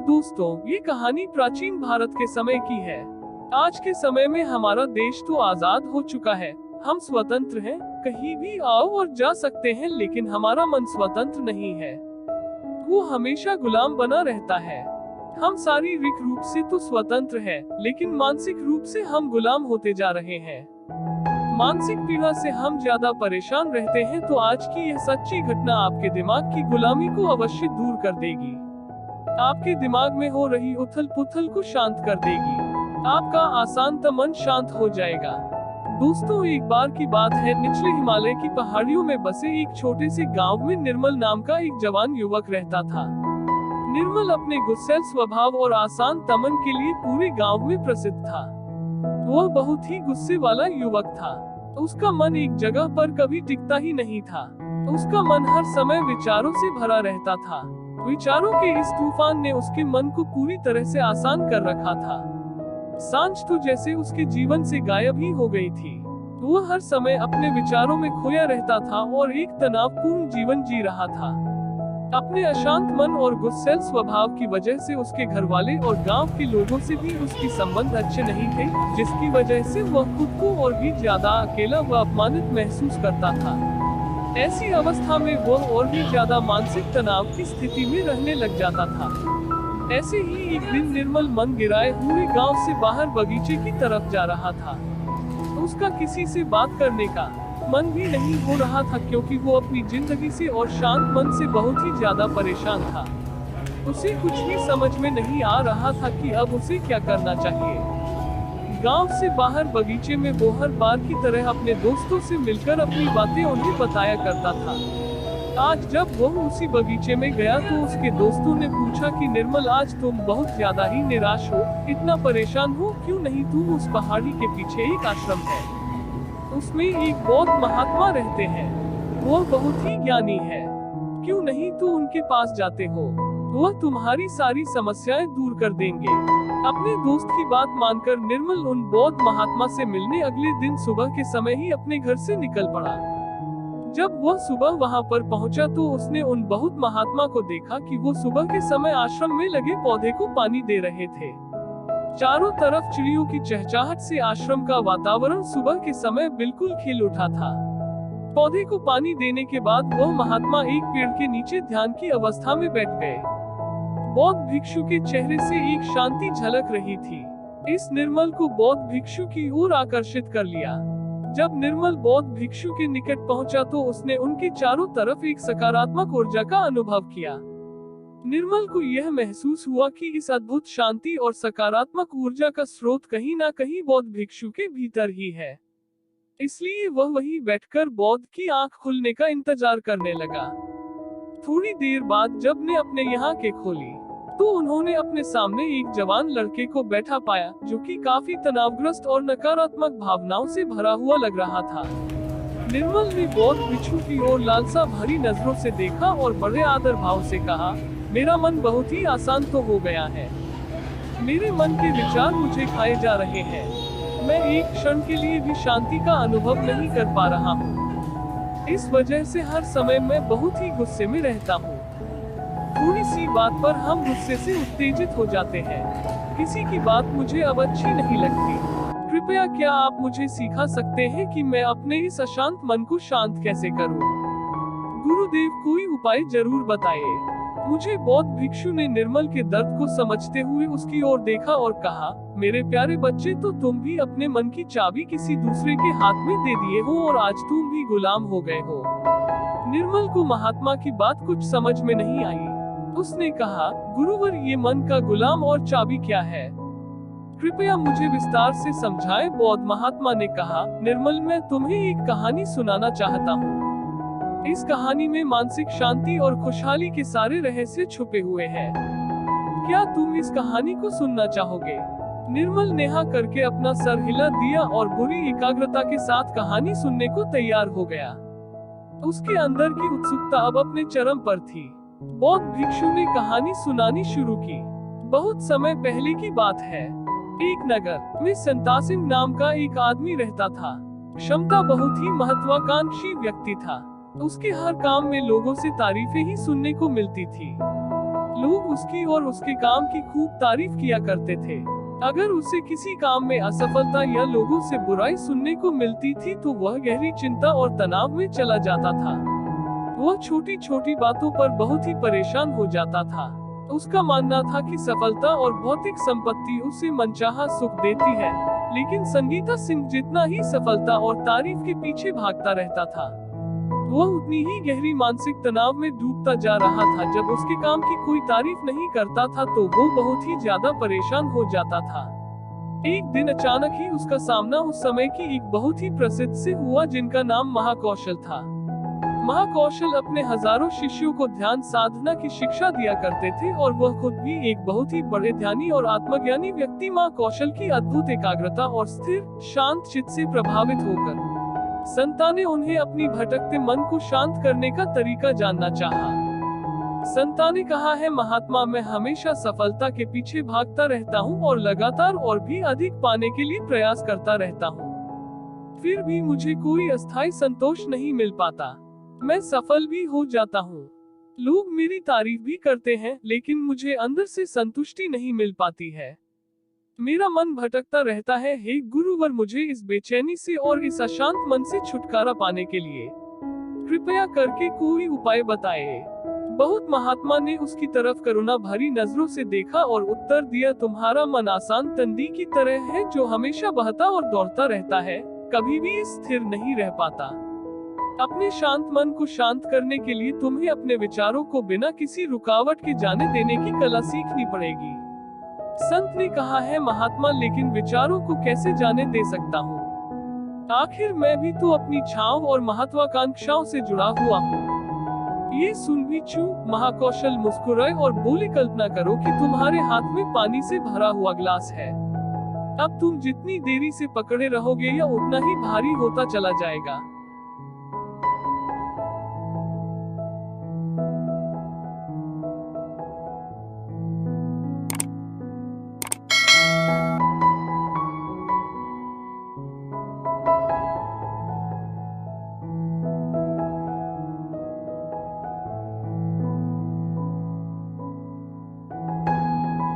दोस्तों, ये कहानी प्राचीन भारत के समय की है। आज के समय में हमारा देश तो आजाद हो चुका है, हम स्वतंत्र हैं, कहीं भी आओ और जा सकते हैं, लेकिन हमारा मन स्वतंत्र नहीं है। वो हमेशा गुलाम बना रहता है। हम शारीरिक रूप से तो स्वतंत्र हैं, लेकिन मानसिक रूप से हम गुलाम होते जा रहे हैं। मानसिक पीड़ा से हम ज्यादा परेशान रहते हैं, तो आज की यह सच्ची घटना आपके दिमाग की गुलामी को अवश्य दूर कर देगी। आपके दिमाग में हो रही उथल पुथल को शांत कर देगी। आपका अशांत मन शांत हो जाएगा। दोस्तों, एक बार की बात है, निचले हिमालय की पहाड़ियों में बसे एक छोटे से गांव में निर्मल नाम का एक जवान युवक रहता था। निर्मल अपने गुस्सैल स्वभाव और आसान तमन के लिए पूरे गांव में प्रसिद्ध था। वह बहुत ही गुस्से वाला युवक था। उसका मन एक जगह पर कभी टिकता ही नहीं था। उसका मन हर समय विचारों से भरा रहता था। विचारों के इस तूफान ने उसके मन को पूरी तरह से आसान कर रखा था। सांझ तो जैसे उसके जीवन से गायब ही हो गई थी। वह हर समय अपने विचारों में खोया रहता था और एक तनावपूर्ण जीवन जी रहा था। अपने अशांत मन और गुस्सैल स्वभाव की वजह से उसके घर वाले और गांव के लोगों से भी उसकी संबंध अच्छे नहीं थे, जिसकी वजह से वह खुद को और भी ज्यादा अकेला व अपमानित महसूस करता था। ऐसी अवस्था में वह और भी ज्यादा मानसिक तनाव की स्थिति में रहने लग जाता था। ऐसे ही एक दिन निर्मल मन गिराए हुए गांव से बाहर बगीचे की तरफ जा रहा था। उसका किसी से बात करने का मन भी नहीं हो रहा था, क्योंकि वो अपनी जिंदगी से और शांत मन से बहुत ही ज्यादा परेशान था। उसे कुछ भी समझ में नहीं आ रहा था कि अब उसे क्या करना चाहिए। गांव से बाहर बगीचे में वो हर बार की तरह अपने दोस्तों से मिलकर अपनी बातें उन्हें बताया करता था। आज जब वो उसी बगीचे में गया तो उसके दोस्तों ने पूछा कि निर्मल, आज तुम बहुत ज्यादा ही निराश हो, इतना परेशान हो क्यों? नहीं, तुम उस पहाड़ी के पीछे एक आश्रम है, उसमें एक बौद्ध महात्मा रहते हैं, वो बहुत ही ज्ञानी है, क्यों नहीं तो उनके पास जाते हो, वह तुम्हारी सारी समस्याएं दूर कर देंगे। अपने दोस्त की बात मानकर निर्मल उन बौद्ध महात्मा से मिलने अगले दिन सुबह के समय ही अपने घर से निकल पड़ा। जब वह सुबह वहां पर पहुंचा तो उसने उन बौद्ध महात्मा को देखा कि वो सुबह के समय आश्रम में लगे पौधे को पानी दे रहे थे। चारों तरफ चिड़ियों की चहचहाहट से आश्रम का वातावरण सुबह के समय बिल्कुल खिल उठा था। पौधे को पानी देने के बाद वह महात्मा एक पेड़ के नीचे ध्यान की अवस्था में बैठ गए। बौद्ध भिक्षु के चेहरे से एक शांति झलक रही थी। इस निर्मल को बौद्ध भिक्षु की ओर आकर्षित कर लिया। जब निर्मल बौद्ध भिक्षु के निकट पहुंचा तो उसने उनके चारों तरफ एक सकारात्मक ऊर्जा का अनुभव किया। निर्मल को यह महसूस हुआ कि इस अद्भुत शांति और सकारात्मक ऊर्जा का स्रोत कहीं ना कहीं बौद्ध भिक्षु के भीतर ही है। इसलिए वह वहीं बैठकर बौद्ध की आंख खुलने का इंतजार करने लगा। थोड़ी देर बाद जब ने अपने यहाँ के खोली तो उन्होंने अपने सामने एक जवान लड़के को बैठा पाया, जो कि काफी तनावग्रस्त और नकारात्मक भावनाओं से भरा हुआ लग रहा था। निर्मल ने बौद्ध भिक्षु की ओर लालसा भरी नजरों से देखा और बड़े आदर भाव से कहा, मेरा मन बहुत ही आसान तो हो गया है। मेरे मन के विचार मुझे खाए जा रहे हैं। मैं एक क्षण के लिए भी शांति का अनुभव नहीं कर पा रहा हूँ। इस वजह से हर समय मैं बहुत ही गुस्से में रहता हूँ। थोड़ी सी बात पर हम गुस्से से उत्तेजित हो जाते हैं। किसी की बात मुझे अब अच्छी नहीं लगती। कृपया क्या आप मुझे सिखा सकते हैं कि मैं अपने इस अशांत मन को शांत कैसे करूं? गुरुदेव, कोई उपाय जरूर बताइए। मुझे बौद्ध भिक्षु ने निर्मल के दर्द को समझते हुए उसकी ओर देखा और कहा, मेरे प्यारे बच्चे, तो तुम भी अपने मन की चाबी किसी दूसरे के हाथ में दे दिए हो और आज तुम भी गुलाम हो गए हो। निर्मल को महात्मा की बात कुछ समझ में नहीं आई। उसने कहा, गुरुवर, ये मन का गुलाम और चाबी क्या है? कृपया मुझे विस्तार से समझाएं। बौद्ध महात्मा ने कहा, निर्मल, मैं तुम्हें एक कहानी सुनाना चाहता हूँ। इस कहानी में मानसिक शांति और खुशहाली के सारे रहस्य छुपे हुए हैं। क्या तुम इस कहानी को सुनना चाहोगे? निर्मल नेहा करके अपना सर हिला दिया और पूरी एकाग्रता के साथ कहानी सुनने को तैयार हो गया। उसके अंदर की उत्सुकता अब अपने चरम पर थी। बौद्ध भिक्षु ने कहानी सुनानी शुरू की। बहुत समय पहले की बात है। एक नगर में संतासिम नाम का एक आदमी रहता था। क्षमता बहुत ही महत्वाकांक्षी व्यक्ति था। उसके हर काम में लोगों से तारीफें ही सुनने को मिलती थी। लोग उसकी और उसके काम की खूब तारीफ किया करते थे। अगर उसे किसी काम में असफलता या लोगों से बुराई सुनने को मिलती थी तो वह गहरी चिंता और तनाव में चला जाता था। वह छोटी छोटी बातों पर बहुत ही परेशान हो जाता था। उसका मानना था कि सफलता और भौतिक संपत्ति उसे मनचाहा सुख देती है, लेकिन संगीता सिंह जितना ही सफलता और तारीफ के पीछे भागता रहता था, वह उतनी ही गहरी मानसिक तनाव में डूबता जा रहा था। जब उसके काम की कोई तारीफ नहीं करता था तो वो बहुत ही ज्यादा परेशान हो जाता था। एक दिन अचानक ही उसका सामना उस समय की एक बहुत ही प्रसिद्ध से हुआ जिनका नाम महाकौशल था। महाकौशल अपने हजारों शिष्यों को ध्यान साधना की शिक्षा दिया करते थे और वह खुद भी एक बहुत ही बड़े ध्यानी और आत्मज्ञानी व्यक्ति। महाकौशल की अद्भुत एकाग्रता और स्थिर शांत चित्त से प्रभावित होकर संता ने उन्हें अपनी भटकते मन को शांत करने का तरीका जानना चाहा। संता ने कहा है, महात्मा, मैं हमेशा सफलता के पीछे भागता रहता हूँ और लगातार और भी अधिक पाने के लिए प्रयास करता रहता हूँ। फिर भी मुझे कोई अस्थायी संतोष नहीं मिल पाता। मैं सफल भी हो जाता हूँ, लोग मेरी तारीफ भी करते हैं, लेकिन मुझे अंदर से संतुष्टि नहीं मिल पाती है। मेरा मन भटकता रहता है। हे गुरुवर, मुझे इस बेचैनी से और इस अशांत मन से छुटकारा पाने के लिए कृपया करके कोई उपाय बताएं। बहुत महात्मा ने उसकी तरफ करुणा भरी नजरों से देखा और उत्तर दिया, तुम्हारा मन आसान तंदी की तरह है जो हमेशा बहता और दौड़ता रहता है, कभी भी स्थिर नहीं रह पाता। अपने शांत मन को शांत करने के लिए तुम्हें अपने विचारों को बिना किसी रुकावट के जाने देने की कला सीखनी पड़ेगी। संत ने कहा है, महात्मा, लेकिन विचारों को कैसे जाने दे सकता हूँ? आखिर मैं भी तो अपनी छाव और महत्वाकांक्षाओं से जुड़ा हुआ हूँ। ये सुन भी चूप महाकौशल मुस्कुराए और बोले, कल्पना करो कि तुम्हारे हाथ में पानी से भरा हुआ ग्लास है। अब तुम जितनी देरी से पकड़े रहोगे या उतना ही भारी होता चला जाएगा।